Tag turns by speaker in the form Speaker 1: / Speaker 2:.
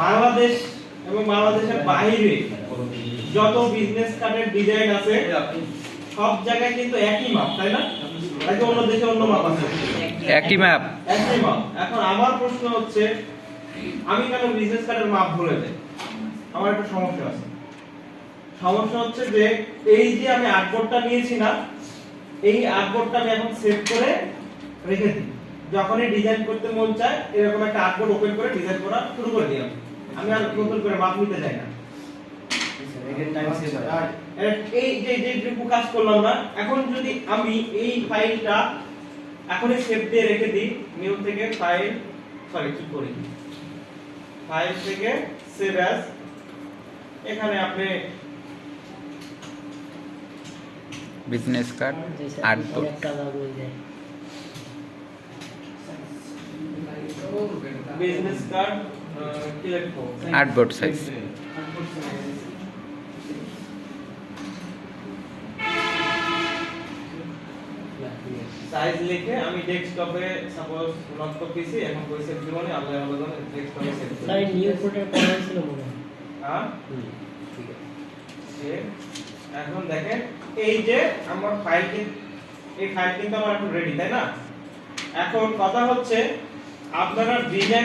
Speaker 1: বাংলাদেশ এবং বাংলাদেশের বাইরে যত বিজনেস কার্ডের ডিজাইন আছে সব জায়গায় কিন্তু একই মাপ, তাই না? নাকি অন্য দেশে অন্য মাপ আছে?
Speaker 2: একই মাপ।
Speaker 1: একই মাপ। এখন আমার প্রশ্ন হচ্ছে, আমি কেন বিজনেস কার্ডের মাপ ভুলে যাই? আমার একটা সমস্যা আছে। সমস্যা হচ্ছে যে এই যে আমি আর্টবোর্ডটা নিয়েছি না, এই আর্টবোর্ডটা আমি এখন সেভ করে রেখে দিই। যখনই ডিজাইন করতে মন চায় এরকম একটা আর্টবোর্ড ওপেন করে ডিজাইন করা শুরু করে দিই। আমি আর নতুন করে মাপ নিতে চাই না। এই যে যেটুকু কাজ করলাম না, এখন যদি আমি এই ফাইলটা এখনই সেভ দিয়ে রেখে দিই, নিউ থেকে ফাইল, সরি কি করি, ফাইল থেকে সেভ অ্যাজ, এখানে আপনি
Speaker 2: business card artboard
Speaker 1: business card কি লিখবো,
Speaker 2: আর্টবোর্ড সাইজ
Speaker 1: সাইজ লিখে আমি ডেস্কটপে সাপোজ নট তো পিসি এখন কই সেভ দিব না, আল্লাহ আল্লাহ জানে ডেস্কটপে সেভ দিব।
Speaker 3: তাই নিউ কোডের করা ছিল মনে হয়।
Speaker 1: হ্যাঁ
Speaker 3: ঠিক আছে।
Speaker 1: এখন দেখেন এই যে আমার ফাইল, এই ফাইল কিন্তু আমার এখন রেডি, তাই না? এখন কথা হচ্ছে আপনারা ডিজাইন